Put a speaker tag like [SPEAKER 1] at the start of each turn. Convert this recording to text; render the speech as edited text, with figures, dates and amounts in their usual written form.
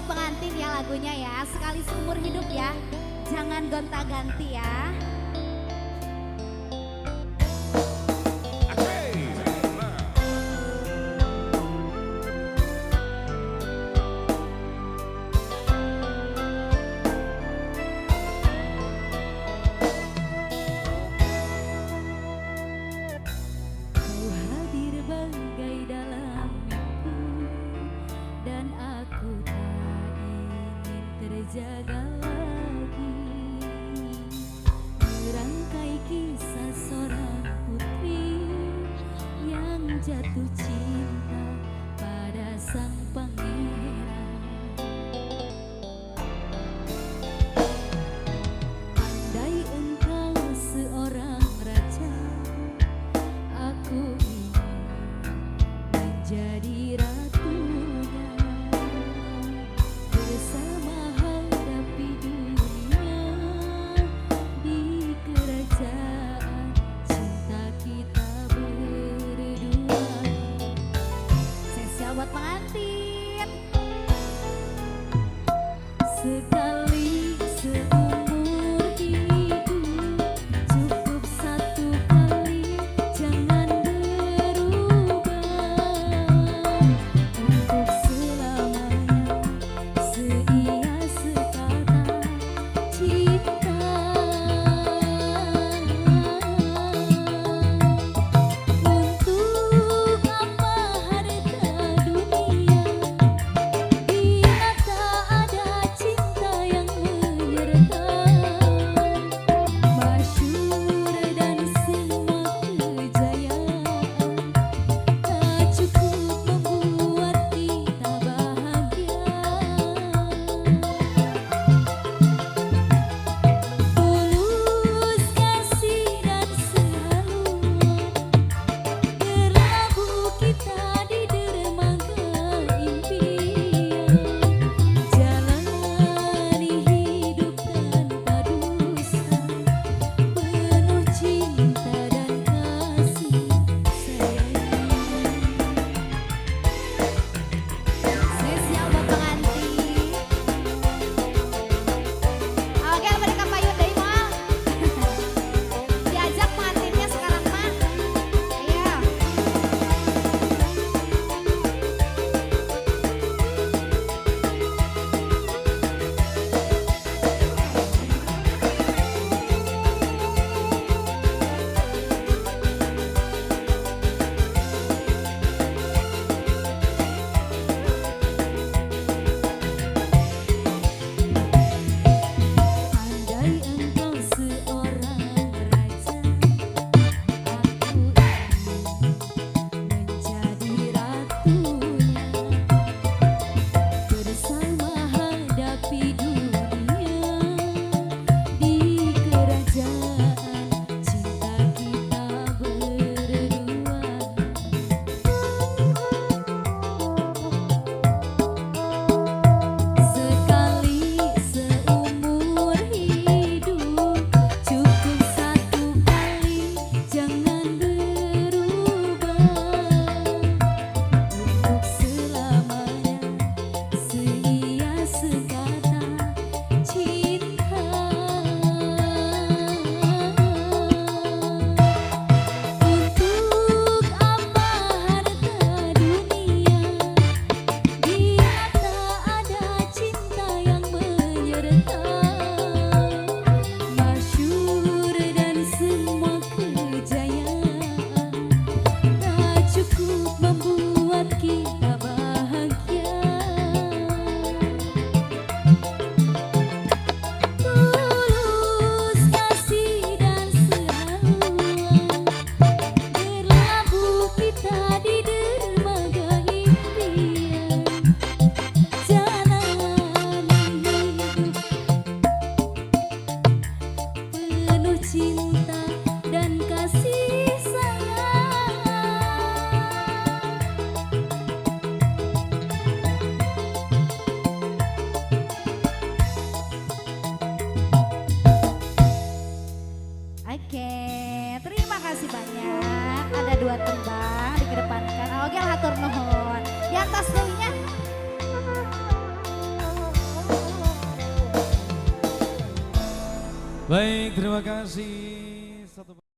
[SPEAKER 1] pengantin ya lagunya ya, sekali seumur hidup ya. Jangan gonta-ganti ya.
[SPEAKER 2] Kau hadir bagai dalam mimpi dan aku tak ingin terjaga lagi. Merangkai kisah seorang putri yang jatuh cinta pada sang pangeran. Andai engkau seorang raja, aku ingin menjadi ratunya. Bersama hadapi dunia di kerajaan cinta kita berdua.
[SPEAKER 1] Spesial buat pengantin.
[SPEAKER 2] Sekali seumur hidup cukup satu kali, jangan berubah. Untuk selamanya seia sekata cinta. Untuk apa harta dunia bila tak ada cinta yang menyertai. Masyhur dan semua kejayaan tak cukup membuat kita bahagia. Tulus kasih dan sehaluan berlabuh kita di dermaga impian. Jalani hidup tanpa dusta, penuh cinta dan kasih sayang.
[SPEAKER 1] Spesial buat pengantin. Oke, mereka payung dari mal. Diajak pengantinnya sekarang mah. Ayo.
[SPEAKER 2] Andai engkau seorang raja, aku ingin menjadi ratunya. Bersama hadapi dunia di kerajaan cinta kita berdua. Sekali seumur hidup cukup satu kali, jangan berubah. Untuk selamanya seia sekata cinta. Untuk apa harta dunia bila tak ada cinta yang menyertai. Masyhur dan semua kejayaan tak cukup membuat kita bahagia. Tulus kasih dan sehaluan berlabuh kita di dermaga impian. Jalani hidup penuh cinta dan kasih sayang.
[SPEAKER 1] Oke, terima kasih banyak. Ada 2 tembang dikedepankan. Oke, hatur nuhun. Di atas deunya.
[SPEAKER 3] Baik, terima kasih.